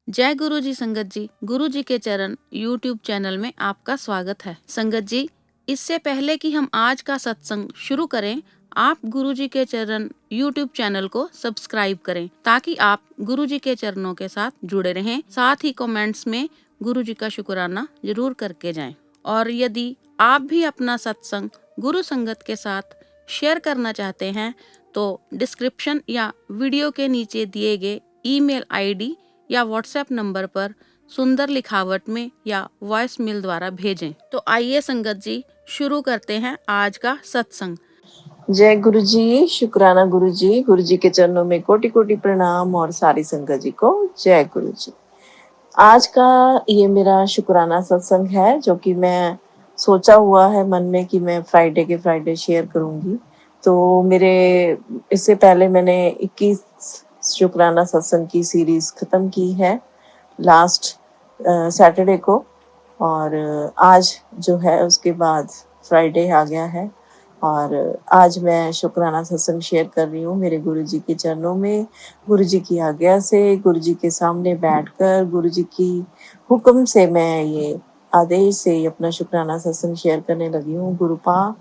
जय गुरु जी संगत जी, गुरु जी के चरण यूट्यूब चैनल में आपका स्वागत है। संगत जी, इससे पहले कि हम आज का सत्संग शुरू करें, आप गुरु जी के चरण यूट्यूब चैनल को सब्सक्राइब करें ताकि आप गुरु जी के चरणों के साथ जुड़े रहें। साथ ही कमेंट्स में गुरु जी का शुक्राना जरूर करके जाएं। और यदि आप भी अपना सत्संग गुरु संगत के साथ शेयर करना चाहते हैं तो डिस्क्रिप्शन या वीडियो के नीचे दिए गए ईमेल आईडी या व्हाट्सएप नंबर पर सुंदर लिखावट में या वॉइस मेल द्वारा भेजें। तो आइए संगत जी शुरू करते हैं आज का सत्संग। जय गुरु जी, शुक्राना गुरु जी के चरणों में कोटि कोटि प्रणाम और सारी संगत जी को जय गुरु जी। आज का ये मेरा शुक्राना सत्संग है जो कि मैं सोचा हुआ है मन में कि मैं फ्राइडे के फ्राइडे शेयर करूंगी। तो मेरे इससे पहले मैंने 21 शुक्राना सत्संग की सीरीज खत्म की है लास्ट सैटरडे को, और आज जो है उसके बाद फ्राइडे आ गया है और आज मैं शुक्राना सत्संग शेयर कर रही हूँ मेरे गुरु जी के चरणों में, गुरु जी की आज्ञा से, गुरु जी के सामने बैठकर गुरु जी की हुक्म से मैं ये आदेश से अपना शुक्राना सत्संग शेयर करने लगी हूँ। गुरुपा,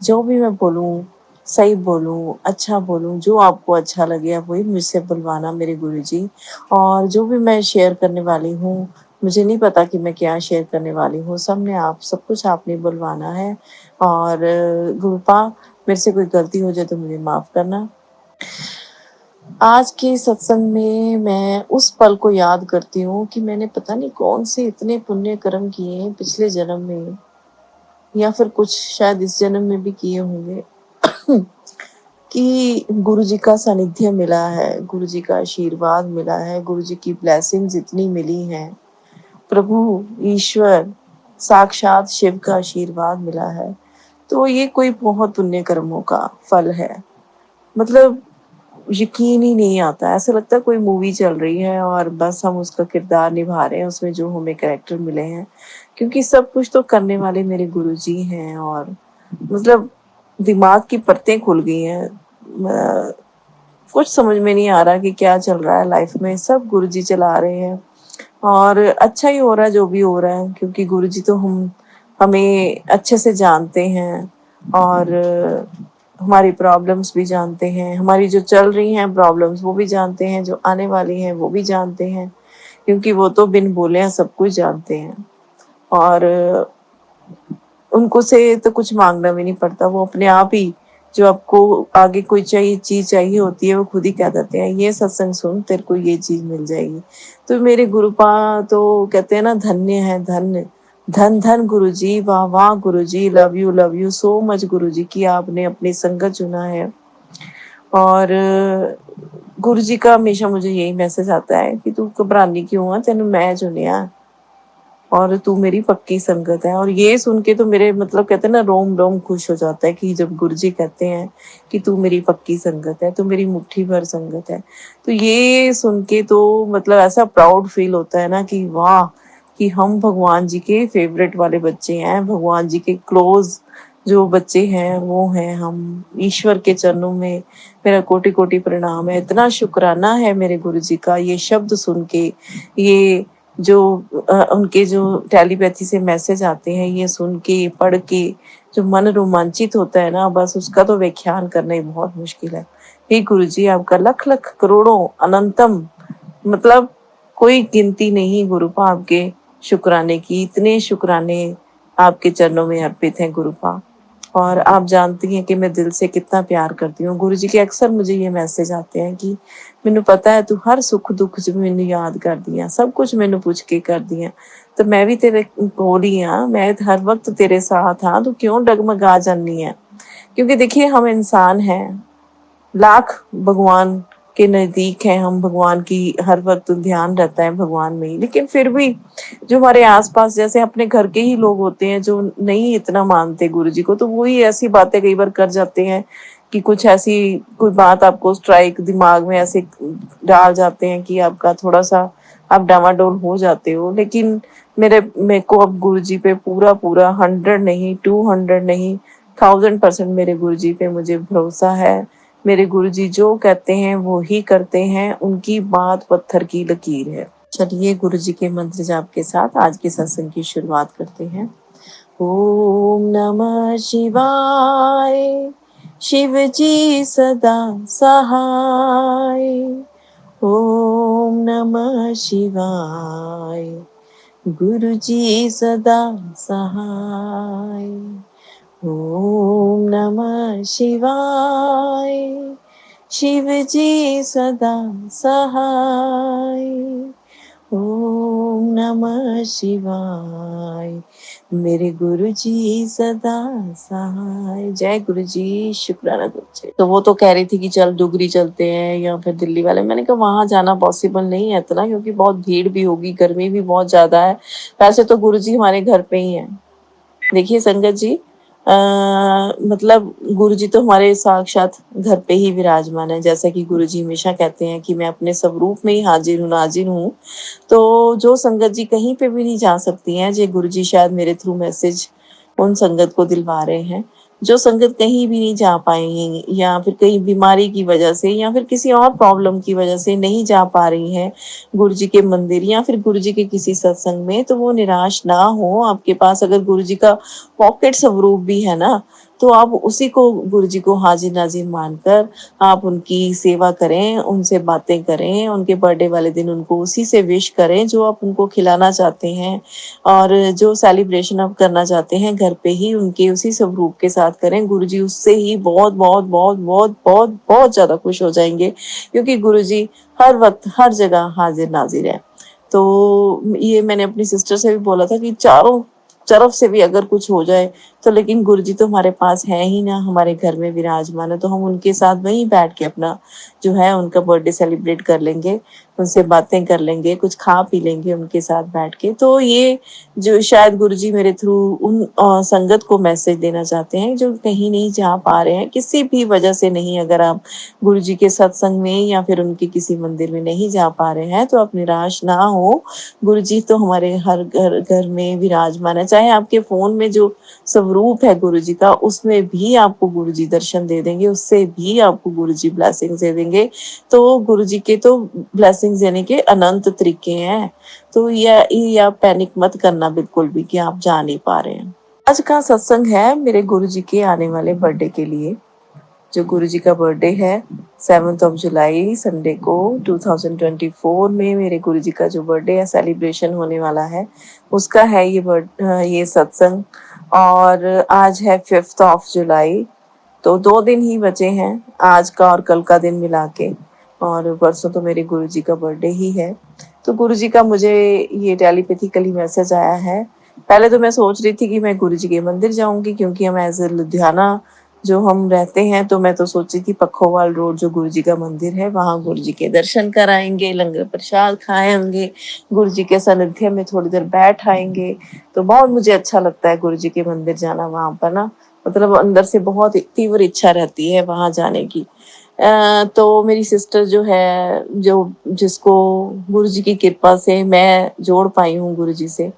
जो भी मैं बोलूँ सही बोलूँ, अच्छा बोलूँ, जो आपको अच्छा लगे आप वही मुझसे बुलवाना मेरे गुरु जी। और जो भी मैं शेयर करने वाली हूँ, मुझे नहीं पता कि मैं क्या शेयर करने वाली हूँ, सब कुछ आपने बुलवाना है। और गुरुपा, मेरे से कोई गलती हो जाए तो मुझे माफ करना। आज के सत्संग में मैं उस पल को याद करती हूँ कि मैंने पता नहीं कौन से इतने पुण्य कर्म किए हैं पिछले जन्म में, या फिर कुछ शायद इस जन्म में भी किए होंगे कि गुरु जी का सानिध्य मिला है, गुरु जी का आशीर्वाद मिला है, गुरु जी की ब्लेसिंग्स इतनी मिली हैं, प्रभु ईश्वर साक्षात शिव का आशीर्वाद मिला है। तो ये कोई बहुत पुण्य कर्मों का फल है। मतलब यकीन ही नहीं आता, ऐसा लगता है कोई मूवी चल रही है और बस हम उसका किरदार निभा रहे हैं, उसमें जो हमें कैरेक्टर मिले हैं, क्योंकि सब कुछ तो करने वाले मेरे गुरुजी हैं। और मतलब दिमाग की परतें खुल गई हैं, कुछ समझ में नहीं आ रहा कि क्या चल रहा है लाइफ में, सब गुरुजी चला रहे हैं और अच्छा ही हो रहा है जो भी हो रहा है, क्योंकि गुरुजी तो हमें अच्छे से जानते हैं और हमारी प्रॉब्लम्स भी जानते हैं, हमारी जो चल रही हैं प्रॉब्लम्स वो भी जानते हैं, जो आने वाली हैं वो भी जानते हैं, क्योंकि वो तो बिन बोले हैं सब कुछ जानते हैं। और उनको से तो कुछ मांगना भी नहीं पड़ता, वो अपने आप ही जो आपको आगे कोई चीज चाहिए होती है वो खुद ही कह देते हैं, ये सत्संग सुन तेरे को ये चीज मिल जाएगी। तो मेरे गुरुपा तो कहते हैं ना, धन्य है धन्य, धन धन गुरु जी, वाह वाह गुरु जी, लव यू सो मच गुरु जी की आपने अपनी संगत चुना है। और गुरु जी का हमेशा मुझे यही मैसेज आता है कि तू घबरानी क्यों है, तेन मैं चुनिया और तू मेरी पक्की संगत है। और ये सुन के तो मेरे मतलब कहते हैं ना, रोम रोम खुश हो जाता है कि जब गुरुजी कहते हैं कि तू मेरी पक्की संगत है, तू मेरी मुट्ठी भर संगत है, तो ये सुन के तो मतलब ऐसा प्राउड फील होता है ना कि वाह, कि हम भगवान जी के फेवरेट वाले बच्चे हैं, भगवान जी के क्लोज जो बच्चे हैं वो हैं हम। ईश्वर के चरणों में मेरा कोटि कोटि प्रणाम है, इतना शुक्राना है मेरे गुरु जी का। ये शब्द सुन के, ये जो उनके जो टेलीपैथी से मैसेज आते हैं, ये सुन के पढ़ के जो मन रोमांचित होता है ना, बस उसका तो व्याख्यान करना ही बहुत मुश्किल है। हे गुरु जी, आपका लख लख करोड़ों अनंतम, मतलब कोई गिनती नहीं गुरुपा आपके शुक्राने की, इतने शुक्राने आपके चरणों में अर्पित हैं गुरुपा। और आप जानती हैं कि मैं दिल से कितना प्यार करती हूँ गुरु जी के। अक्सर मुझे ये मैसेज आते हैं कि मैनू पता है तू हर सुख दुख च मैनू याद कर दिया, सब कुछ मैनू पूछ के कर दिया, तो मैं भी तेरे कोल ही हाँ, मैं हर वक्त तेरे साथ हाँ, तू क्यों डगमगा जानी है। क्योंकि देखिए हम इंसान हैं, लाख भगवान के नजदीक हैं हम, भगवान की हर वक्त ध्यान रहता है भगवान में ही, लेकिन फिर भी जो हमारे आसपास जैसे अपने घर के ही लोग होते हैं जो नहीं इतना मानते गुरु जी को, तो वो ही ऐसी बातें कई बार कर जाते हैं कि कुछ ऐसी कोई बात आपको स्ट्राइक दिमाग में ऐसे डाल जाते हैं कि आपका थोड़ा सा आप डामाडोल हो जाते हो। लेकिन मेरे को अब गुरु जी पे पूरा पूरा 100 नहीं, 200 नहीं, 1000% मेरे गुरु जी पे मुझे भरोसा है। मेरे गुरुजी जो कहते हैं वो ही करते हैं, उनकी बात पत्थर की लकीर है। चलिए गुरु जी के मंत्र जाप के साथ आज के सत्संग की शुरुआत करते हैं। ओम नमः शिवाय, शिव जी सदा सहाय। ओम नमः शिवाय, गुरु जी सदा सहाय। ओम नमः शिवाय, शिव जी सदा सहाय। ओम नमः शिवाय, मेरे गुरु जी सदा सहाय। जय गुरु जी, शुक्राना गुरु जी। तो वो तो कह रही थी कि चल डुगरी चलते हैं या फिर दिल्ली वाले। मैंने कहा वहां जाना पॉसिबल नहीं है इतना, क्योंकि बहुत भीड़ भी होगी, गर्मी भी बहुत ज्यादा है। वैसे तो गुरु जी हमारे घर पे ही है। देखिए संगत जी, मतलब गुरु जी तो हमारे साक्षात घर पे ही विराजमान है। जैसा कि गुरु जी हमेशा कहते हैं कि मैं अपने स्वरूप में ही हाजिर हूँ, नाजिर हूँ। तो जो संगत जी कहीं पे भी नहीं जा सकती हैं, जे गुरु जी शायद मेरे थ्रू मैसेज उन संगत को दिलवा रहे हैं। जो संगत कहीं भी नहीं जा पाएंगी या फिर कहीं बीमारी की वजह से या फिर किसी और प्रॉब्लम की वजह से नहीं जा पा रही हैं गुरु जी के मंदिर या फिर गुरु जी के किसी सत्संग में, तो वो निराश ना हो। आपके पास अगर गुरु जी का पॉकेट स्वरूप भी है ना, तो आप उसी को गुरु जी को हाजिर नाजिर मानकर आप उनकी सेवा करें, उनसे बातें करें, उनके बर्थडे वाले दिन उनको उसी से विश करें जो आप उनको खिलाना चाहते हैं, और जो सेलिब्रेशन आप करना चाहते हैं घर पे ही उनके उसी स्वरूप के साथ करें। गुरु जी उससे ही बहुत बहुत बहुत बहुत बहुत बहुत ज्यादा खुश हो जाएंगे, क्योंकि गुरु जी हर वक्त हर जगह हाजिर नाजिर है। तो ये मैंने अपनी सिस्टर से भी बोला था कि चारों तरफ से भी अगर कुछ हो जाए तो, लेकिन गुरु जी तो हमारे पास है ही ना, हमारे घर में विराजमान है, तो हम उनके साथ वहीं बैठ के अपना जो है उनका बर्थडे सेलिब्रेट कर लेंगे, उनसे बातें कर लेंगे, कुछ खा पी लेंगे उनके साथ बैठ के। तो ये जो शायद गुरु जी मेरे थ्रू उन संगत को मैसेज देना चाहते हैं जो कहीं नहीं जा पा रहे हैं किसी भी वजह से। नहीं, अगर आप गुरु जी के सत्संग में या फिर उनके किसी मंदिर में नहीं जा पा रहे हैं तो आप निराश ना हो। गुरु जी तो हमारे हर घर घर में विराजमान है। चाहे आपके फोन में जो स्वरूप है गुरु जी का, उसमें भी आपको गुरु जी दर्शन दे देंगे, उससे भी आपको गुरु जी ब्लेसिंग्स दे देंगे। तो गुरु जी के तो ब्लेसिंग्स देने के अनंत तरीके हैं। तो ये आप पैनिक मत करना बिल्कुल भी कि आप जा नहीं पा रहे हैं। आज का सत्संग है मेरे गुरु जी के आने वाले बर्थडे के लिए। जो गुरु जी का बर्थडे है 7 जुलाई संडे को 2024 में, मेरे गुरु जी का जो बर्थडे है सेलिब्रेशन होने वाला है, उसका है ये सत्संग। और आज है 5 जुलाई, तो 2 दिन ही बचे हैं, आज का और कल का दिन मिला के। और परसों तो मेरे गुरु जी का बर्थडे ही है। तो गुरु जी का मुझे ये टेलीपैथिकली मैसेज आया है। पहले तो मैं सोच रही थी कि मैं गुरु जी के मंदिर जाऊंगी, क्योंकि हम एज लुधियाना जो हम रहते हैं, तो मैं तो सोची थी पखोवाल रोड जो गुरु जी का मंदिर है वहां गुरु जी के दर्शन कराएंगे, लंगर प्रसाद खाएंगे, गुरु जी के सानिध्य में थोड़ी देर बैठ आएंगे। तो बहुत मुझे अच्छा लगता है गुरु जी के मंदिर जाना। वहां पर ना मतलब अंदर से बहुत तीव्र इच्छा रहती है वहां जाने की। तो मेरी सिस्टर जो है, जो जिसको गुरु जी की कृपा से मैं जोड़ पाई हूँ गुरु जी से,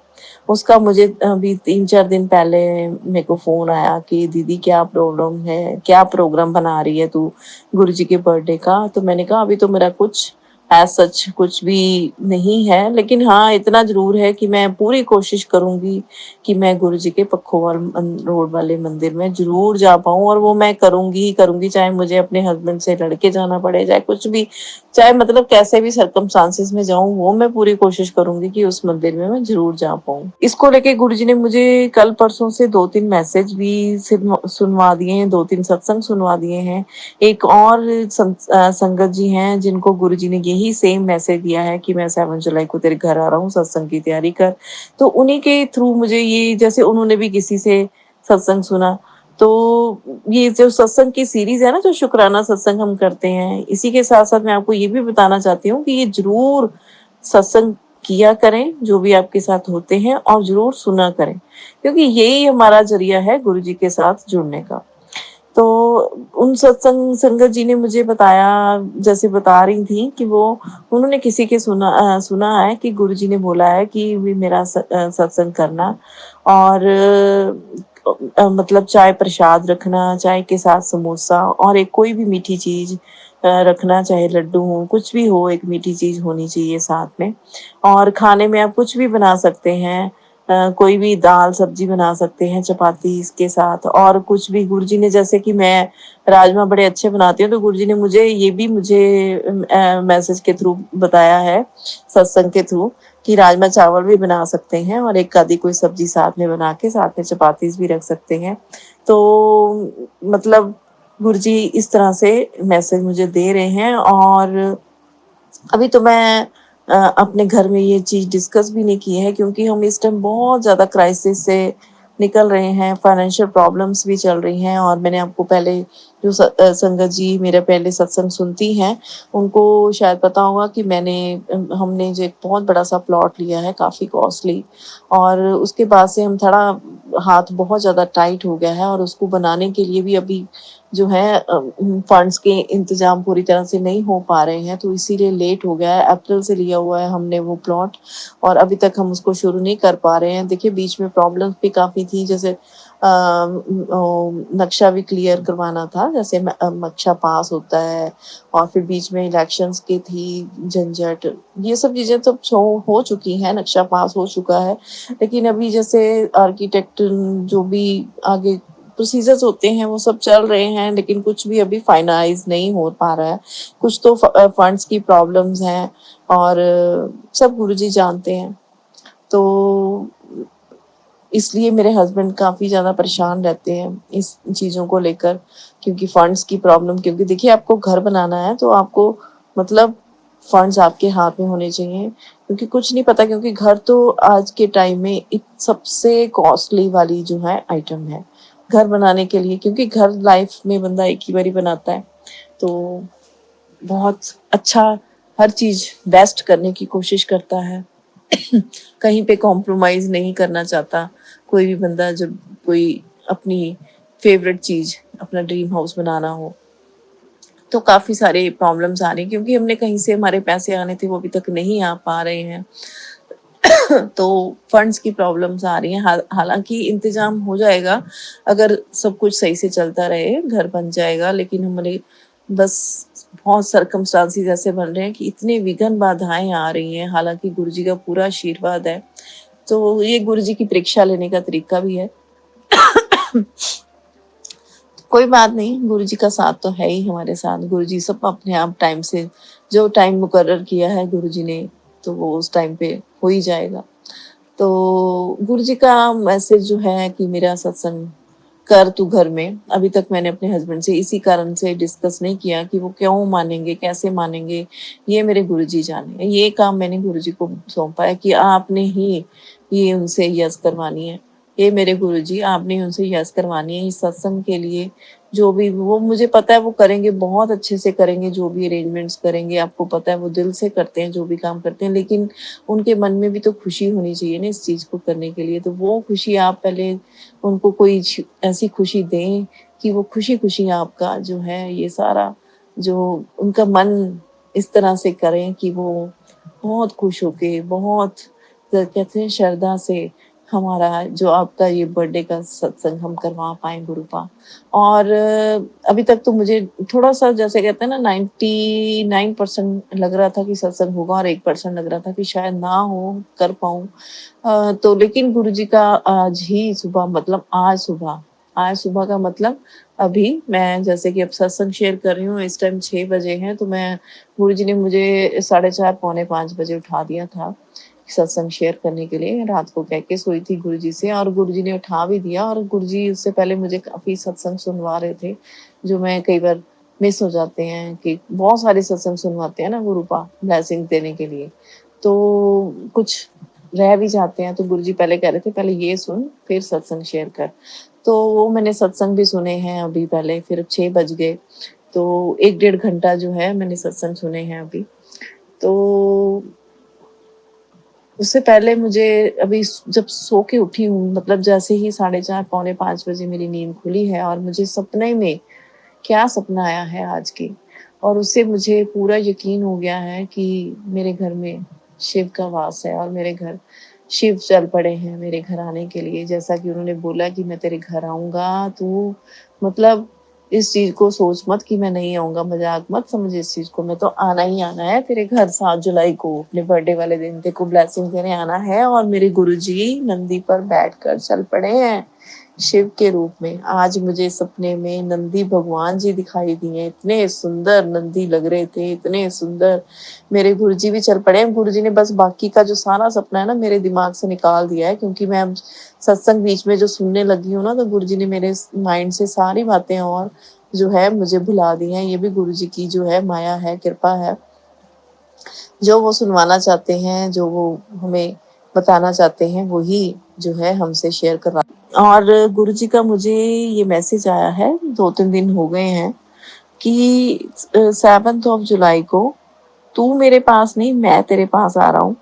उसका मुझे अभी 3-4 दिन पहले मेरे को फोन आया कि दीदी क्या प्रॉब्लम है, क्या प्रोग्राम बना रही है तू गुरु जी के बर्थडे का। तो मैंने कहा अभी तो मेरा कुछ एज सच कुछ भी नहीं है, लेकिन हाँ इतना जरूर है कि मैं पूरी कोशिश करूंगी कि मैं गुरु जी के पखोवाल रोड वाले मंदिर में जरूर जा पाऊं। और वो मैं करूंगी ही करूंगी, चाहे मुझे अपने हस्बैंड से लड़के जाना पड़े, चाहे कुछ भी, चाहे मतलब कैसे भी सर्कमस्टांसेस में जाऊं, वो मैं पूरी कोशिश करूंगी कि उस मंदिर में मैं जरूर जा पाऊं। इसको लेके गुरु जी ने मुझे कल परसों से 2-3 मैसेज भी सुनवा दिए हैं, 2-3 सत्संग सुनवा दिए हैं। एक और संगत जी हैं जिनको गुरु जी ने यही सेम मैसेज दिया है कि मैं 7 जुलाई को तेरे घर आ रहा हूँ, सत्संग की तैयारी कर। तो उन्हीं के थ्रू मुझे ये, जैसे उन्होंने भी किसी से सत्संग सुना, तो ये जो सत्संग की सीरीज है ना, जो शुक्राना सत्संग हम करते हैं, इसी के साथ साथ मैं आपको ये भी बताना चाहती हूँ कि ये जरूर सत्संग किया करें जो भी आपके साथ होते हैं, और जरूर सुना करें, क्योंकि यही हमारा जरिया है गुरु जी के साथ जुड़ने का। तो उन सत्संग संगत जी ने मुझे बताया, जैसे बता रही थी कि वो उन्होंने किसी के सुना है कि गुरु जी ने बोला है कि भी मेरा सत्संग करना, और मतलब चाय प्रसाद रखना, चाय के साथ समोसा और एक कोई भी मीठी चीज रखना, चाहे लड्डू हो, कुछ भी हो, एक मीठी चीज़ होनी चाहिए साथ में। और खाने में आप कुछ भी बना सकते हैं, कोई भी दाल-सब्ज़ी बना सकते हैं चपाती इसके साथ, और कुछ भी गुरुजी ने, जैसे कि मैं राजमा बड़े अच्छे बनाती हूँ, तो गुरुजी ने मुझे मैसेज के थ्रू बताया है, सत्संग के थ्रू, कि राजमा चावल भी बना सकते हैं और एक आधी कोई सब्ज़ी साथ में बना के साथ में चपातीस भी रख सकते हैं। तो मतलब गुरुजी इस तरह से मैसेज मुझे दे रहे हैं। और अभी तो मैं अपने घर में ये चीज़ डिस्कस भी नहीं की है, क्योंकि हम इस टाइम बहुत ज़्यादा क्राइसिस से निकल रहे हैं, फाइनेंशियल प्रॉब्लम्स भी चल रही हैं। और मैंने आपको पहले जो संगत जी मेरे पहले सत्संग सुनती हैं, उनको शायद पता होगा कि हमने जो एक बहुत बड़ा-सा प्लॉट लिया है, काफ़ी कॉस्टली, और उसके बाद से हम थोड़ा हाथ बहुत ज़्यादा टाइट हो गया है, और उसको बनाने के लिए भी अभी जो है फंड्स के इंतज़ाम पूरी तरह से नहीं हो पा रहे हैं, तो इसीलिए लेट हो गया है। अप्रैल से लिया हुआ है हमने वो प्लॉट, और अभी तक हम उसको शुरू नहीं कर पा रहे हैं। देखिए, बीच में प्रॉब्लम्स भी काफ़ी थी, जैसे नक्शा भी क्लियर करवाना था, जैसे नक्शा पास होता है, और फिर बीच में इलेक्शंस की थी झंझट। ये सब चीज़ें तो हो चुकी हैं, नक्शा पास हो चुका है, लेकिन अभी जैसे आर्किटेक्ट जो भी आगे प्रोसीजर्स होते हैं वो सब चल रहे हैं, लेकिन कुछ भी अभी फाइनलाइज नहीं हो पा रहा है। कुछ तो फंड्स की प्रॉब्लम्स हैं, और सब गुरुजी जानते हैं। तो इसलिए मेरे हस्बैंड काफ़ी ज़्यादा परेशान रहते हैं इस चीज़ों को लेकर, क्योंकि फंड्स की प्रॉब्लम, क्योंकि देखिए, आपको घर बनाना है तो आपको मतलब फंड्स आपके हाथ में होने चाहिए, क्योंकि कुछ नहीं पता, क्योंकि घर तो आज के टाइम में एक सबसे कॉस्टली वाली जो है आइटम है घर बनाने के लिए, क्योंकि घर लाइफ में बंदा एक ही बारी बनाता है, तो बहुत अच्छा हर चीज़ बेस्ट करने की कोशिश करता है। कहीं पे कॉम्प्रोमाइज़ नहीं करना चाहता कोई भी बंदा, जब कोई अपनी फेवरेट चीज़, अपना ड्रीम हाउस बनाना हो, तो काफ़ी सारे प्रॉब्लम्स आ रही हैं, क्योंकि हमने कहीं से हमारे पैसे आने थे, वो अभी तक नहीं आ पा रहे हैं। तो फंड्स की प्रॉब्लम्स आ रही हैं। हालाँकि इंतज़ाम हो जाएगा, अगर सब कुछ सही से चलता रहे, घर बन जाएगा, लेकिन हमारे बस बहुत सर्कमस्टांसेस ऐसे बन रहे हैं कि इतने विघ्न बाधाएँ आ रही हैं, हालाँकि गुरुजी का पूरा आशीर्वाद है। तो ये गुरुजी की परीक्षा लेने का तरीका भी है। कोई बात नहीं, गुरुजी का साथ तो है ही हमारे साथ। गुरुजी सब अपने आप टाइम से, जो टाइम मुकर्रर किया है गुरुजी ने, तो वो उस टाइम पे हो ही जाएगा। तो गुरुजी का मैसेज जो है कि मेरा सत्संग कर तू घर में, अभी तक मैंने अपने हस्बैंड से इसी कारण से डिस्कस नहीं किया कि वो क्यों मानेंगे, कैसे मानेंगे, ये मेरे गुरुजी जाने। ये काम मैंने गुरुजी को सौंपा है कि आपने ही ये उनसे यस करवानी है। ये मेरे गुरुजी, आपने ही उनसे यस करवानी है इस सत्संग के लिए। जो भी वो, मुझे पता है वो करेंगे, बहुत अच्छे से करेंगे, जो भी अरेंजमेंट्स करेंगे, आपको पता है वो दिल से करते हैं जो भी काम करते हैं, लेकिन उनके मन में भी तो खुशी होनी चाहिए ना इस चीज़ को करने के लिए। तो वो खुशी आप पहले उनको कोई ऐसी खुशी दें कि वो खुशी-खुशी आपका जो है ये सारा, जो उनका मन इस तरह से करें कि वो बहुत खुश होके, बहुत कहते हैं श्रद्धा से हमारा जो आपका ये बर्थडे का सत्संग हम करवा पाएँ गुरुपा। और अभी तक तो मुझे थोड़ा-सा, जैसे कहते हैं ना, 99% लग रहा था कि सत्संग होगा, और 1% लग रहा था कि शायद ना हो, कर पाऊँ। तो लेकिन गुरुजी का आज सुबह का मतलब, अभी मैं जैसे कि अब सत्संग शेयर कर रही हूँ, इस टाइम 6 बजे हैं, तो मैं गुरुजी ने मुझे 4:30 पौने 5 बजे उठा दिया था सत्संग शेयर करने के लिए। रात को कह के सोई थी गुरुजी से, और गुरुजी ने उठा भी दिया, और गुरुजी उससे पहले मुझे काफ़ी सत्संग सुनवा रहे थे, जो मैं कई बार मिस हो जाते हैं, कि बहुत सारे सत्संग सुनवाते हैं ना गुरुपा ब्लेसिंग देने के लिए, तो कुछ रह भी जाते हैं। तो गुरुजी पहले कह रहे थे, पहले ये सुन, फिर सत्संग शेयर कर। तो वो मैंने सत्संग भी सुने हैं अभी पहले, फिर 6 बज गए, तो 1 डेढ़ घंटा जो है मैंने सत्संग सुने हैं अभी। तो उससे पहले मुझे अभी जब सो के उठी हूँ, मतलब जैसे ही 4:30 पौने 5 बजे मेरी नींद खुली है, और मुझे सपने में क्या सपना आया है आज की, और उससे मुझे पूरा यकीन हो गया है कि मेरे घर में शिव का वास है, और मेरे घर शिव चल पड़े हैं मेरे घर आने के लिए। जैसा कि उन्होंने बोला कि मैं तेरे घर आऊँगा, तू मतलब इस चीज को सोच मत कि मैं नहीं आऊंगा, मजाक मत समझ इस चीज को, मैं तो आना ही आना है तेरे घर 7 जुलाई को, अपने बर्थडे वाले दिन तेरे को ब्लेसिंग देने आना है। और मेरे गुरुजी नंदी पर बैठकर चल पड़े हैं शिव के रूप में। आज मुझे सपने में नंदी भगवान जी दिखाई दिए, इतने सुंदर नंदी लग रहे थे, इतने सुंदर। मेरे गुरुजी भी चल पड़े हैं। गुरुजी ने बस बाकी का जो सारा सपना है ना मेरे दिमाग से निकाल दिया है, क्योंकि मैं अब सत्संग बीच में जो सुनने लगी हूँ ना, तो गुरुजी ने मेरे माइंड से सारी बातें और जो है मुझे भुला दी हैं। ये भी गुरुजी की जो है माया है, कृपा है। जो वो सुनवाना चाहते हैं, जो वो हमें बताना चाहते हैं, वही जो है हमसे शेयर करवा। और गुरुजी का मुझे ये मैसेज आया है, 2-3 दिन हो गए हैं, कि 7 जुलाई को तू मेरे पास नहीं, मैं तेरे पास आ रहा हूँ,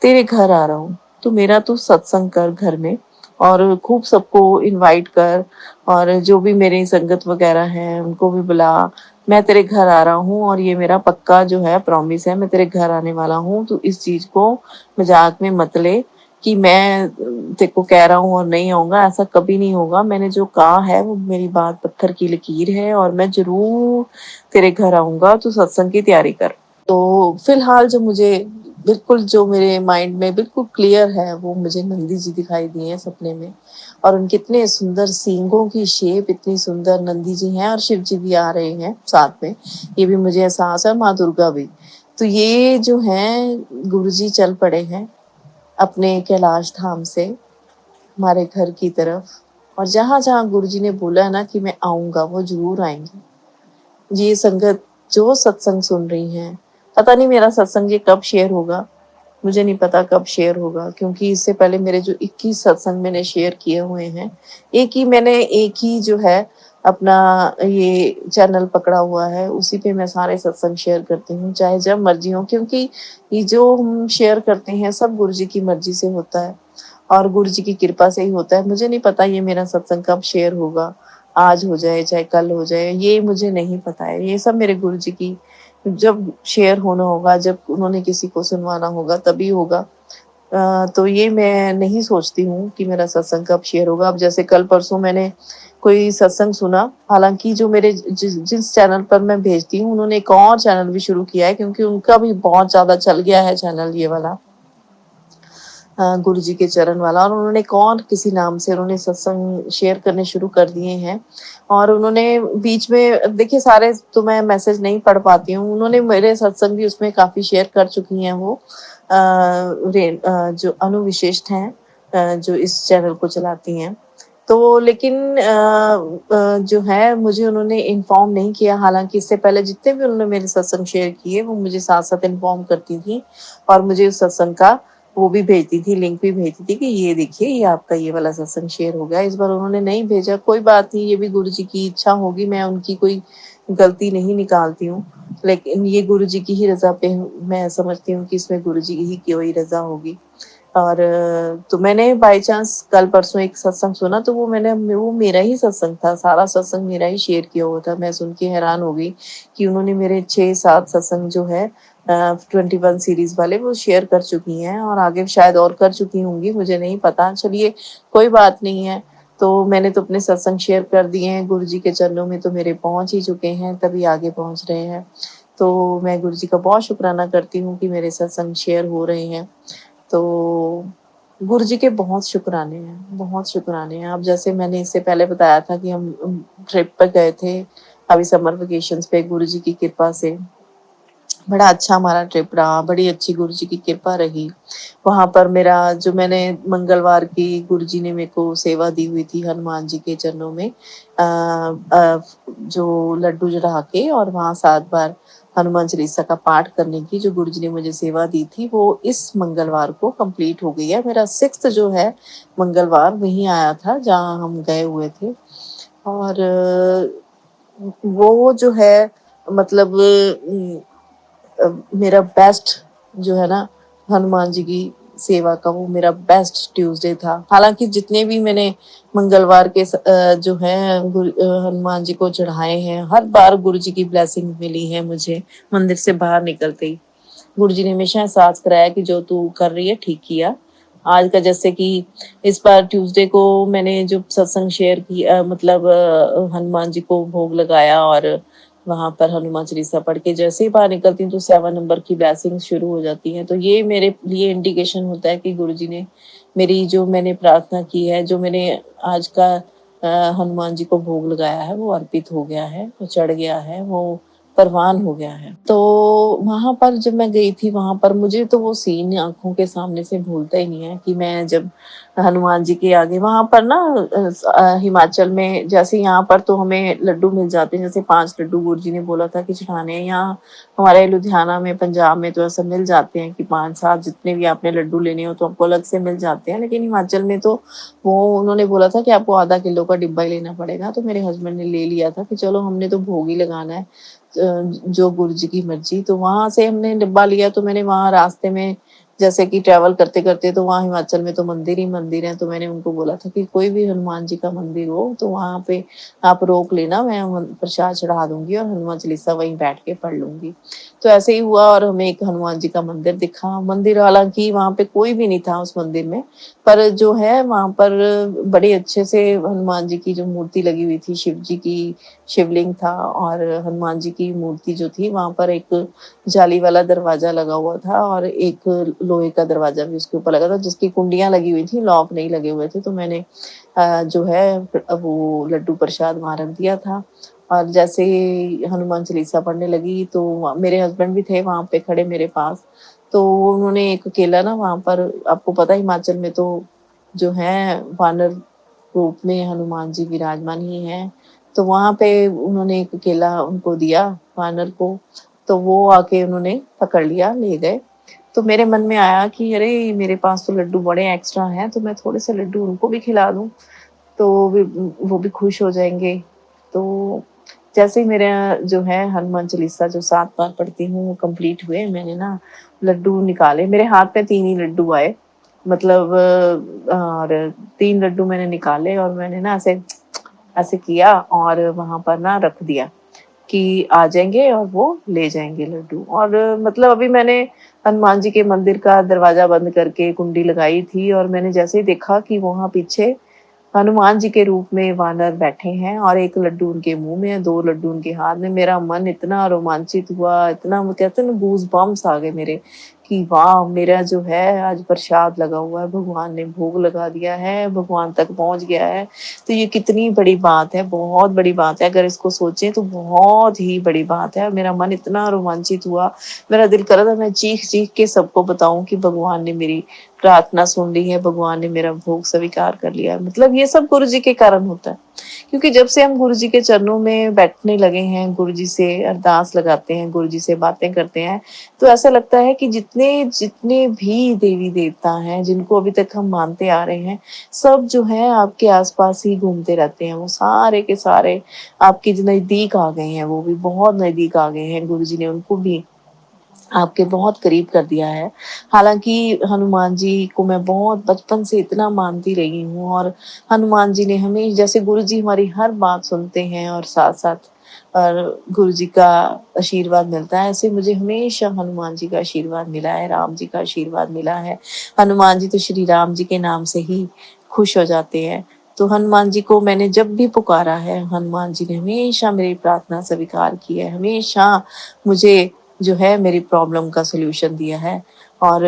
तेरे घर आ रहा हूँ, तो मेरा तू सत्संग कर घर में और खूब सबको इनवाइट कर, और जो भी मेरी संगत वगैरह है उनको भी बुला। मैं तेरे घर आ रहा हूँ और ये मेरा पक्का जो है प्रॉमिस है, मैं तेरे घर आने वाला हूँ। तो इस चीज को मजाक में मत ले कि मैं तेरे को कह रहा हूँ और नहीं आऊंगा, ऐसा कभी नहीं होगा। मैंने जो कहा है वो मेरी बात पत्थर की लकीर है, और मैं जरूर तेरे घर आऊंगा, तू सत्संग की तैयारी कर। तो फिलहाल जो मुझे बिल्कुल जो मेरे माइंड में बिल्कुल क्लियर है, वो मुझे नंदी जी दिखाई दिए हैं सपने में, और उनके इतने सुंदर सींगों की शेप, इतनी सुंदर नंदी जी हैं, और शिव जी भी आ रहे हैं साथ में, ये भी मुझे एहसास है, माँ दुर्गा भी। तो ये जो हैं गुरु जी चल पड़े हैं अपने कैलाश धाम से हमारे घर की तरफ, और जहां जहां गुरु जी ने बोला है ना कि मैं आऊंगा, वो जरूर आएंगे। ये संगत जो सत्संग सुन रही हैं, पता नहीं मेरा सत्संग ये कब शेयर होगा, मुझे नहीं पता कब शेयर होगा, क्योंकि इससे पहले मेरे जो 21 सत्संग मैंने शेयर किए हुए हैं, एक ही जो है अपना ये चैनल पकड़ा हुआ है, उसी पे मैं सारे सत्संग शेयर करती हूँ, चाहे जब मर्जी हो, क्योंकि ये जो हम शेयर करते हैं सब गुरु जी की मर्जी से होता है और गुरु जी की कृपा से ही होता है। मुझे नहीं पता ये मेरा सत्संग कब शेयर होगा, आज हो जाए चाहे कल हो जाए, ये मुझे नहीं पता है। ये सब मेरे गुरु जी की, जब शेयर होना होगा, जब उन्होंने किसी को सुनवाना होगा तभी होगा। तो ये मैं नहीं सोचती हूँ कि मेरा सत्संग कब शेयर होगा। अब जैसे कल परसों मैंने कोई सत्संग सुना, हालांकि जो मेरे जिस चैनल पर मैं भेजती हूँ उन्होंने एक और चैनल भी शुरू किया है, क्योंकि उनका भी बहुत ज्यादा चल गया है चैनल ये वाला, गुरु जी के चरण वाला, और उन्होंने कौन किसी नाम से उन्होंने सत्संग शेयर करने शुरू कर दिए हैं। और उन्होंने बीच में देखिए, सारे तो मैं मैसेज नहीं पढ़ पाती हूँ, उन्होंने मेरे सत्संग भी उसमें काफी शेयर कर चुकी हैं वो, जो अनुविशिष्ट हैं, जो इस चैनल को चलाती हैं। तो लेकिन जो है मुझे उन्होंने इन्फॉर्म नहीं किया, हालांकि इससे पहले जितने भी उन्होंने मेरे सत्संग शेयर किए वो मुझे साथ साथ इन्फॉर्म करती थी, और मुझे उस सत्संग का वो भी भेजती थी, लिंक भी भेजती थी कि ये देखिए ये आपका ये वाला सत्संग शेयर हो गया। इस बार उन्होंने नहीं भेजा, कोई बात नहीं, ये भी गुरु जी की इच्छा होगी, मैं उनकी कोई गलती नहीं निकालती हूँ, लेकिन ये गुरु जी की ही रजा पे मैं समझती हूँ कि इसमें गुरु जी की कोई रजा होगी। और तो मैंने बाय चांस कल परसों एक सत्संग सुना, तो वो मेरा ही सत्संग था, सारा सत्संग मेरा ही शेयर किया हुआ था। मैं सुन के हैरान हो गई कि उन्होंने मेरे 6-7 सत्संग जो है 21 सीरीज वाले वो शेयर कर चुकी हैं, और आगे शायद और कर चुकी होंगी, मुझे नहीं पता। चलिए कोई बात नहीं है, तो मैंने तो अपने सत्संग शेयर कर दिए हैं, गुरु जी के चरणों में तो मेरे पहुंच ही चुके हैं, तभी आगे पहुंच रहे हैं। तो मैं गुरु जी का बहुत शुक्राना करती हूँ कि मेरे सत्संग शेयर हो रहे हैं। तो गुरु जी के बहुत शुक्राने हैं, बहुत शुक्राने हैं। अब जैसे मैंने इससे पहले बताया था कि हम ट्रिप पर गए थे अभी समर वेकेशंस पे, गुरु जी की कृपा से बड़ा अच्छा हमारा ट्रिप रहा, बड़ी अच्छी गुरु जी की कृपा रही। वहां पर मेरा जो मैंने मंगलवार की गुरु जी ने मेरे को सेवा दी हुई थी हनुमान जी के चरणों में, जो लड्डू चढ़ा के और वहां 7 बार हनुमान चालीसा का पाठ करने की जो गुरु जी ने मुझे सेवा दी थी, वो इस मंगलवार को कंप्लीट हो गई है। मेरा 6th जो है मंगलवार वहीं आया था जहाँ हम गए हुए थे। और वो जो है मतलब मेरा बेस्ट जो है ना हनुमान जी की सेवा का, वो मेरा बेस्ट ट्यूसडे था। हालांकि जितने भी मैंने मंगलवार के जो है हनुमान जी को चढ़ाए हैं, हर बार गुरु जी की ब्लेसिंग मिली है मुझे। मंदिर से बाहर निकलते ही गुरु जी ने हमेशा एहसास कराया कि जो तू कर रही है ठीक किया, आज का जैसे कि इस बार ट्यूसडे को मैंने जो सत्संग शेयर किया, मतलब हनुमान जी को भोग लगाया और वहां पर हनुमान चालीसा पढ़ के जैसे ही बाहर निकलती हूँ तो 7 नंबर की ब्लेसिंग शुरू हो जाती है। तो ये मेरे लिए इंडिकेशन होता है कि गुरु जी ने मेरी जो मैंने प्रार्थना की है, जो मैंने आज का हनुमान जी को भोग लगाया है, वो अर्पित हो गया है, वो चढ़ गया है, वो परवान हो गया है। तो वहां पर जब मैं गई थी, वहां पर मुझे तो वो सीन आंखों के सामने से भूलता ही नहीं है कि मैं जब हनुमान जी के आगे वहां पर ना हिमाचल में जैसे यहाँ पर तो हमें लड्डू मिल जाते हैं, जैसे 5 लड्डू गुरु जी ने बोला था कि चढ़ाने हैं। यहाँ हमारे लुधियाना में, पंजाब में तो ऐसा मिल जाते हैं कि 5-7 जितने भी आपने लड्डू लेने हो तो आपको अलग से मिल जाते हैं, लेकिन हिमाचल में तो वो उन्होंने बोला था कि आपको आधा किलो का डिब्बा ही लेना पड़ेगा। तो मेरे हस्बैंड ने ले लिया था कि चलो हमने तो भोग ही लगाना है, जो गुरु जी की मर्जी। तो वहां से हमने डिब्बा लिया। तो मैंने वहां रास्ते में जैसे कि ट्रैवल करते करते, तो वहाँ हिमाचल में तो मंदिर ही मंदिर है, तो मैंने उनको बोला था कि कोई भी हनुमान जी का मंदिर हो तो वहां पे आप रोक लेना, मैं प्रसाद चढ़ा दूंगी और हनुमान चालीसा वहीं बैठ के पढ़ लूंगी। तो ऐसे ही हुआ और हमें एक हनुमान जी का मंदिर दिखा। मंदिर हालांकि वहां पे कोई भी नहीं था उस मंदिर में, पर जो है वहां पर बड़े अच्छे से हनुमान जी की जो मूर्ति लगी हुई थी, शिव जी की शिवलिंग था, और हनुमान जी की मूर्ति जो थी वहां पर एक जाली वाला दरवाजा लगा हुआ था और एक लोहे का दरवाजा भी उसके ऊपर लगा था, जिसकी कुंडियां लगी हुई थी, लॉक नहीं लगे हुए थे। तो मैंने जो है वो लड्डू प्रसाद वहां रख दिया था। और जैसे ही हनुमान चालीसा पढ़ने लगी तो मेरे हस्बैंड भी थे वहां पे खड़े मेरे पास। तो उन्होंने एक केला ना वहां पर, आपको पता है हिमाचल में तो जो है वानर रूप में हनुमान जी विराजमान ही हैं। तो वहां पे उन्होंने एक केला उनको दिया, वानर को। तो वो आके उन्होंने पकड़ लिया, ले गए। तो मेरे मन में आया कि अरे मेरे पास तो लड्डू बड़े एक्स्ट्रा हैं, तो मैं थोड़े से लड्डू उनको भी खिला दूं, तो वो भी खुश हो जाएंगे। तो जैसे ही मेरा जो है हनुमान चालीसा जो 7 बार पढ़ती हूँ वो कंप्लीट हुए, मैंने ना लड्डू निकाले, मेरे हाथ में 3 ही लड्डू आए, मतलब और 3 लड्डू मैंने निकाले और मैंने ना ऐसे ऐसे किया और वहां पर ना रख दिया कि आ जाएंगे और वो ले जाएंगे लड्डू। और मतलब अभी मैंने हनुमान जी के मंदिर का दरवाजा बंद करके कुंडी लगाई थी और मैंने जैसे ही देखा कि वहां पीछे हनुमान जी के रूप में वानर बैठे हैं और एक लड्डू उनके मुंह में है, 2 लड्डू उनके हाथ में, मेरा मन इतना रोमांचित हुआ, इतना, वो कहते हैं ना, गूज बम्स आ गए मेरे कि वाह, मेरा जो है आज प्रसाद लगा हुआ है, भगवान ने भोग लगा दिया है, भगवान तक पहुंच गया है। तो ये कितनी बड़ी बात है, बहुत बड़ी बात है, अगर इसको सोचें तो बहुत ही बड़ी बात है। मेरा मन इतना रोमांचित हुआ, मेरा दिल कर रहा था मैं चीख चीख के सबको बताऊं कि भगवान ने मेरी प्रार्थना सुन ली है, भगवान ने मेरा भोग स्वीकार कर लिया है। मतलब ये सब गुरु जी के कारण होता है, क्योंकि जब से हम गुरु जी के चरणों में बैठने लगे हैं, गुरु जी से अरदास लगाते हैं, गुरु जी से बातें करते हैं, तो ऐसा लगता है कि जितने जितने भी देवी देवता हैं जिनको अभी तक हम मानते आ रहे हैं, सब जो है आपके आसपास ही घूमते रहते हैं, वो सारे के सारे आपके नजदीक आ गए हैं, वो भी बहुत नजदीक आ गए हैं, गुरु जी ने उनको भी आपके बहुत करीब कर दिया है। हालांकि हनुमान जी को मैं बहुत बचपन से इतना मानती रही हूँ, और हनुमान जी ने हमें, जैसे गुरु जी हमारी हर बात सुनते हैं और साथ साथ और गुरु जी का आशीर्वाद मिलता है, ऐसे मुझे हमेशा हनुमान जी का आशीर्वाद मिला है, राम जी का आशीर्वाद मिला है। हनुमान जी तो श्री राम जी के नाम से ही खुश हो जाते हैं। तो हनुमान जी को मैंने जब भी पुकारा है, हनुमान जी ने हमेशा मेरी प्रार्थना स्वीकार की है, हमेशा मुझे जो है मेरी प्रॉब्लम का सलूशन दिया है। और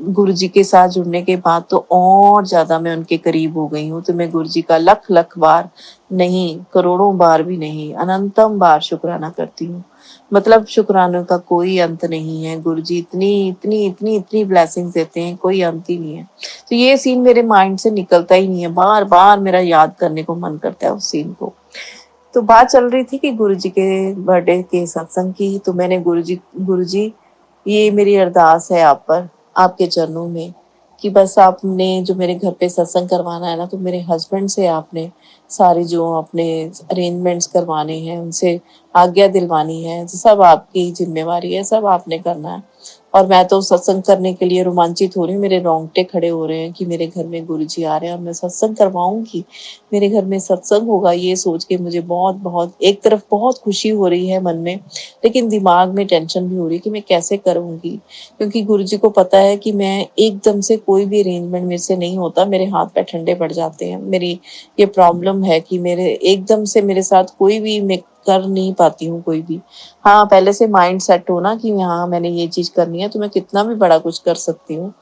गुरु जी के साथ जुड़ने के बाद तो और ज्यादा मैं उनके करीब हो गई हूँ। तो मैं गुरु जी का लख लख बार नहीं, करोड़ों बार भी नहीं, अनंतम बार शुक्राना करती हूँ। मतलब शुक्रानों का कोई अंत नहीं है। गुरु जी इतनी इतनी इतनी इतनी ब्लेसिंग्स देते हैं, कोई अंत ही नहीं है। तो ये सीन मेरे माइंड से निकलता ही नहीं है, बार बार मेरा याद करने को मन करता है उस सीन को। तो बात चल रही थी कि गुरुजी के बर्थडे के सत्संग की। तो मैंने गुरुजी, ये मेरी अरदास है आप पर, आपके चरणों में, कि बस आपने जो मेरे घर पे सत्संग करवाना है ना, तो मेरे हस्बैंड से आपने सारे जो अपने अरेंजमेंट्स करवाने हैं, उनसे आज्ञा दिलवानी है, सब आपकी जिम्मेवारी है, सब आपने करना है। और मैं तो सत्संग करने के लिए रोमांचित हो रही हूँ, मेरे रोंगटे खड़े हो रहे हैं कि मेरे घर में गुरुजी आ रहे हैं और मैं सत्संग करवाऊंगी, मेरे घर में सत्संग होगा। ये सोच के मुझे बहुत बहुत एक तरफ बहुत खुशी हो रही है मन में, लेकिन दिमाग में टेंशन भी हो रही है कि मैं कैसे करूंगी, क्योंकि गुरुजी को पता है कि मैं एकदम से कोई भी अरेंजमेंट मेरे से नहीं होता, मेरे हाथ पैर ठंडे पड़ जाते हैं। मेरी ये प्रॉब्लम है कि मेरे एकदम से मेरे साथ कोई भी मैं कर नहीं पाती हूँ कोई भी। हाँ, पहले से माइंड सेट हो ना कि हाँ मैंने ये चीज करनी है तो मैं कितना भी बड़ा कुछ कर सकती हूँ,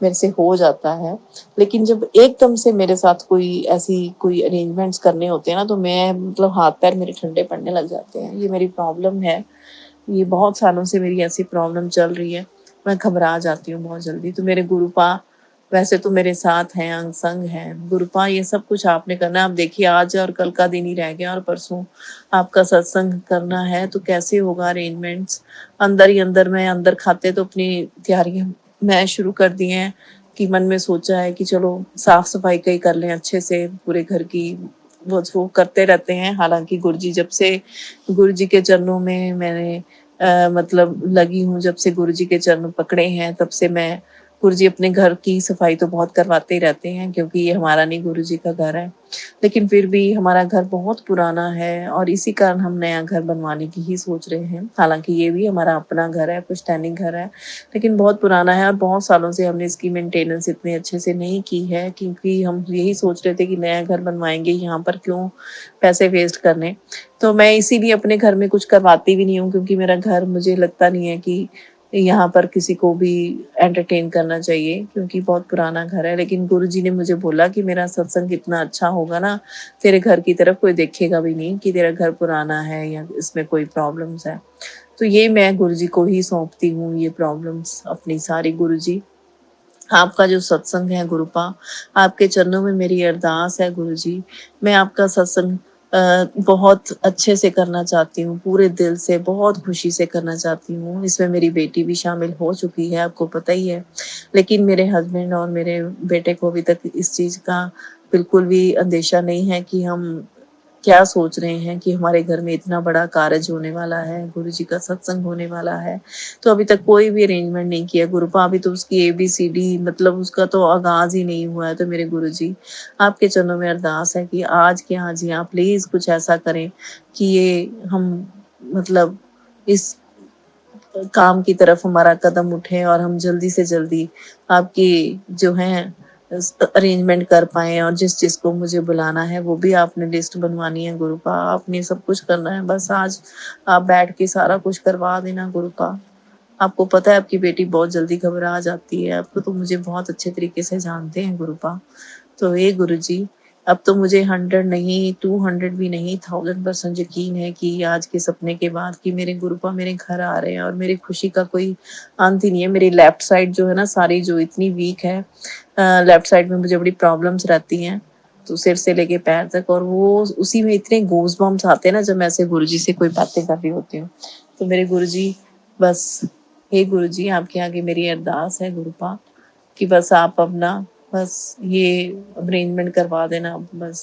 मेरे से हो जाता है। लेकिन जब एकदम से मेरे साथ कोई अरेंजमेंट्स करने होते हैं ना, तो मैं मतलब हाथ पैर मेरे ठंडे पड़ने लग जाते हैं। ये मेरी प्रॉब्लम है, ये बहुत सालों से मेरी ऐसी प्रॉब्लम चल रही है। मैं घबरा जाती हूँ बहुत जल्दी। तो मेरे गुरुपा वैसे तो मेरे साथ हैं, अंग संग हैं। गुरुपा ये सब कुछ आपने करना है। आप देखिए आज और कल का दिन ही रह गया और परसों आपका सत्संग करना है, तो कैसे होगा अरेंजमेंट्स। अंदर ही अंदर मैं अंदर खाते तो अपनी तैयारियां मैं शुरू कर दी हैं कि मन में सोचा है कि चलो साफ सफाई कहीं कर लें अच्छे से पूरे घर की। वो करते रहते हैं। हालांकि गुरुजी जब से गुरुजी के चरणों में मैंने मतलब लगी हूँ, जब से गुरुजी के चरण पकड़े हैं तब से मैं गुरुजी अपने घर की सफाई तो बहुत करवाते ही रहते हैं, क्योंकि ये हमारा नहीं गुरुजी का घर है। लेकिन फिर भी हमारा घर बहुत पुराना है और इसी कारण हम नया घर बनवाने की ही सोच रहे हैं। हालांकि ये भी हमारा अपना घर है, पुश्तैनी घर है, लेकिन बहुत पुराना है और बहुत सालों से हमने इसकी मेंटेनेंस इतने अच्छे से नहीं की है, क्योंकि हम यही सोच रहे थे कि नया घर बनवाएंगे, यहाँ पर क्यों पैसे वेस्ट करने। तो मैं इसीलिए अपने घर में कुछ करवाती भी नहीं हूँ, क्योंकि मेरा घर मुझे लगता नहीं है कि यहाँ पर किसी को भी एंटरटेन करना चाहिए, क्योंकि बहुत पुराना घर है। लेकिन गुरुजी ने मुझे बोला कि मेरा सत्संग इतना अच्छा होगा ना, तेरे घर की तरफ कोई देखेगा भी नहीं कि तेरा घर पुराना है या इसमें कोई प्रॉब्लम्स है। तो ये मैं गुरुजी को ही सौंपती हूँ, ये प्रॉब्लम्स अपनी सारी। गुरुजी आपका जो सत्संग है गुरुपा, आपके चरणों में मेरी अरदास है गुरुजी। मैं आपका सत्संग बहुत अच्छे से करना चाहती हूँ, पूरे दिल से बहुत खुशी से करना चाहती हूँ। इसमें मेरी बेटी भी शामिल हो चुकी है, आपको पता ही है। लेकिन मेरे हस्बैंड और मेरे बेटे को अभी तक इस चीज का बिल्कुल भी अंदेशा नहीं है कि हम क्या सोच रहे हैं कि हमारे घर में इतना बड़ा कारज होने वाला है, गुरुजी का सत्संग होने वाला है। तो अभी तक कोई भी अरेंजमेंट नहीं किया गुरुपा। अभी तो उसकी ABCD मतलब उसका तो आगाज ही नहीं हुआ है। तो मेरे गुरुजी आपके चरणों में अरदास है कि आज के आज ही आप प्लीज कुछ ऐसा करें कि ये हम मतलब इस काम की तरफ हमारा कदम उठे और हम जल्दी से जल्दी आपकी जो है अरेंजमेंट कर पाए। और जिस जिसको मुझे बुलाना है वो भी आपने लिस्ट बनवानी है गुरुपा, आपने सब कुछ करना है। बस आज आप बैठ के सारा कुछ करवा देना गुरुपा। आपको पता है आपकी बेटी बहुत जल्दी घबरा जाती है, आपको तो मुझे बहुत अच्छे तरीके से जानते हैं गुरुपा। तो हे गुरुजी, अब तो मुझे 100 नहीं 200 भी नहीं 1000% यकीन है कि आज के सपने के बाद कि मेरे गुरुपा मेरे घर आ रहे हैं और मेरी खुशी का कोई अंत ही नहीं है। मेरी लेफ्ट साइड जो है ना सारी जो इतनी वीक है, लेफ्ट साइड में मुझे बड़ी प्रॉब्लम्स रहती हैं, तो सिर से लेके पैर तक। और वो उसी में इतने गूज बम्स आते हैं ना जब मैं ऐसे गुरुजी से कोई बातें कर रही होती हूँ। तो मेरे गुरुजी बस, हे गुरुजी आपके आगे मेरी अरदास है गुरुपा कि बस आप अपना बस ये अरेंजमेंट करवा देना बस।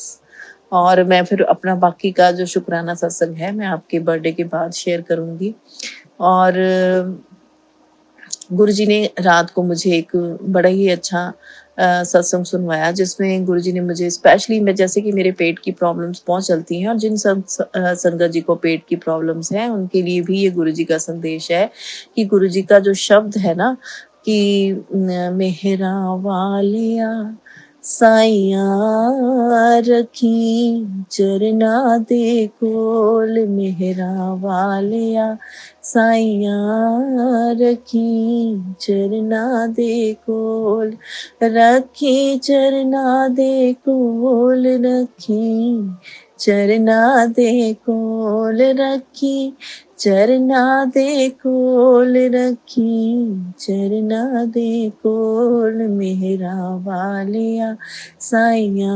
और मैं फिर अपना बाकी का जो शुक्राना सत्संग है मैं आपके बर्थडे के बाद शेयर करूंगी। और गुरुजी ने रात को मुझे एक बड़ा ही अच्छा सत्संग सुनवाया, जिसमें गुरुजी ने मुझे स्पेशली, मैं जैसे कि मेरे पेट की प्रॉब्लम्स बहुत चलती हैं और जिन संगत जी को पेट की प्रॉब्लम्स हैं उनके लिए भी ये गुरुजी का संदेश है कि गुरुजी का जो शब्द है ना कि मेहरा वालिया साइया रखी चरना दे कोल, मेहरा वालिया साइया रखी चरना दे कोल, रखी चरना दे कोल, रखी चरना दे कोल, रखी चरना दे कोल, रखी चरना दे कोल, मेहरा वालिया साइया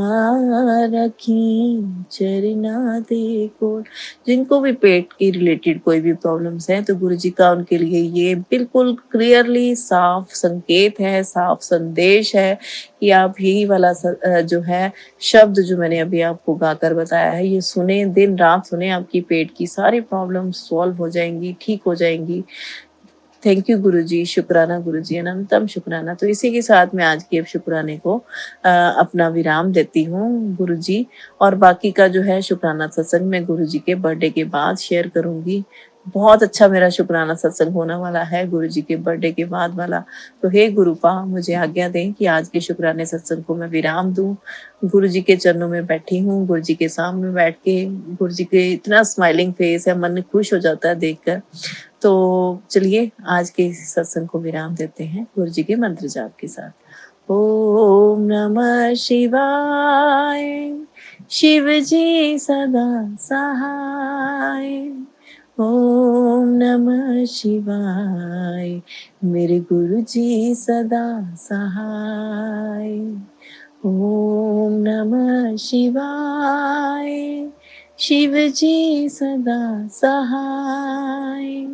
रखी चरना दे कोल। जिनको भी पेट की रिलेटेड कोई भी प्रॉब्लम्स है तो गुरुजी का उनके लिए ये बिल्कुल क्लियरली साफ संकेत है, साफ संदेश है कि आप यही वाला जो है शब्द जो मैंने अभी आपको गाकर बताया है ये सुने, दिन रात सुने, आपकी पेट की सारी प्रॉब्लम सॉल्व हो जाएंगी, ठीक हो जाएंगी। थैंक यू गुरुजी, शुक्राना गुरुजी, अनंतम शुक्राना। तो इसी के साथ मैं आज के अब शुक्राने को अपना विराम देती हूँ गुरुजी, और बाकी का जो है शुक्राना सत्संग मैं गुरुजी के बर्थडे के बाद शेयर करूंगी। बहुत अच्छा मेरा शुक्राना सत्संग होने वाला है गुरुजी के बर्थडे के बाद वाला। तो हे गुरुपा, मुझे आज्ञा दें कि आज के शुक्राने सत्संग को मैं विराम दूं। गुरुजी के चरणों में बैठी हूँ, गुरुजी के सामने बैठ के, गुरुजी के इतना स्माइलिंग फेस है, मन खुश हो जाता है देखकर। तो चलिए आज के इस सत्संग को विराम देते हैं गुरु जी के मंत्र जाप के साथ। ओम नमः शिवाय, शिव जी सदा सहाय। ओम नमः शिवाय, मेरे गुरु जी सदा सहाय। ओम नमः शिवाय, शिव जी सदा सहाय।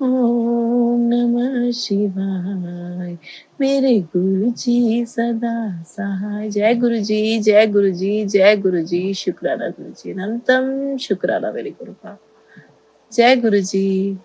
ओम नमः शिवाय, मेरे गुरु जी सदा सहाय। जय गुरु जी, जय गुरु जी, जय गुरु जी, शुक्राना गुरु जी, अनंतम शुक्राना मेरे गुरु का। जय गुरु जी।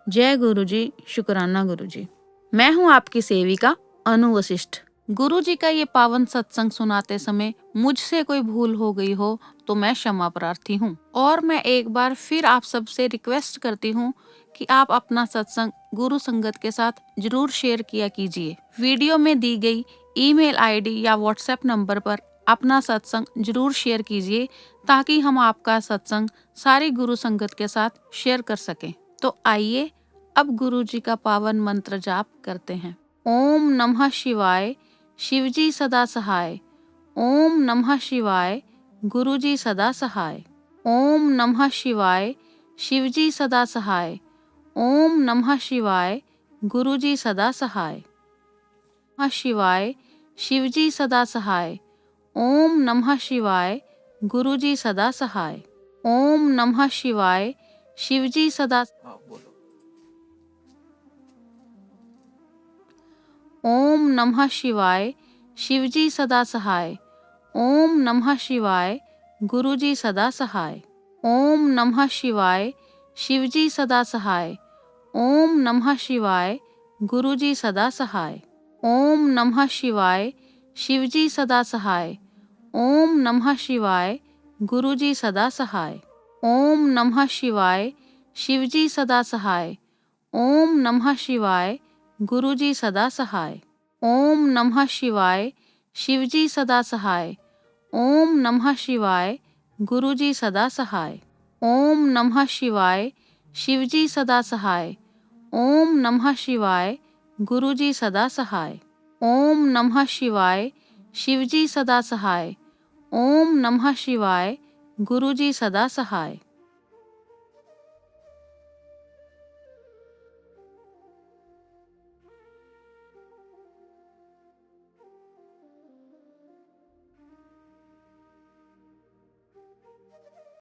जय गुरु जी, शुक्राना गुरु जी। मैं हूँ आपकी सेविका अनु वशिष्ठ। गुरु जी का ये पावन सत्संग सुनाते समय मुझसे कोई भूल हो गई हो तो मैं क्षमा प्रार्थी हूँ, और मैं एक बार फिर आप सबसे रिक्वेस्ट करती हूँ कि आप अपना सत्संग गुरु संगत के साथ जरूर शेयर किया कीजिए। वीडियो में दी गई ईमेल आईडी या व्हाट्सएप नंबर पर अपना सत्संग जरूर शेयर कीजिए, ताकि हम आपका सत्संग सारी गुरु संगत के साथ शेयर कर सकें। तो आइए अब गुरु जी का पावन मंत्र जाप करते हैं। ओम नमः शिवाय, शिवजी सदा सहाय। ओम नमः शिवाय, गुरुजी सदा सहाय। ओम नमः शिवाय, शिवजी सदा सहाय। ओम नमः शिवाय, गुरुजी सदा सहाय। नमः शिवाय, शिवजी सदा सहाय। ओम नमः शिवाय, गुरुजी सदा सहाय। ओम नमः शिवाय, शिवजी सदा। ओम नमः शिवाय, शिवजी सदा सहाय। ओम नमः शिवाय, गुरुजी सदा सहाय। ओम नमः शिवाय, शिवजी सदा सहाय। ओम नमः शिवाय, गुरुजी सदा सहाय। ओम नमः शिवाय, शिवजी सदा सहाय। ओम नमः शिवाय, गुरुजी सदा सहाय। ओम नमः शिवाय, शिवजी सदा सहाय। ओम नमः शिवाय, गुरुजी सदा सहाय। ओम नमः शिवाय, शिवजी सदा सहाय। ओम नमः शिवाय, गुरुजी सदा सहाय। ओम नमः शिवाय, शिवजी सदा सहाय। ओम नमः शिवाय, गुरुजी सदा सहाय। ओम नमः शिवाय, शिवजी सदा सहाय। ओम नमः शिवाय, गुरुजी सदा सहाय।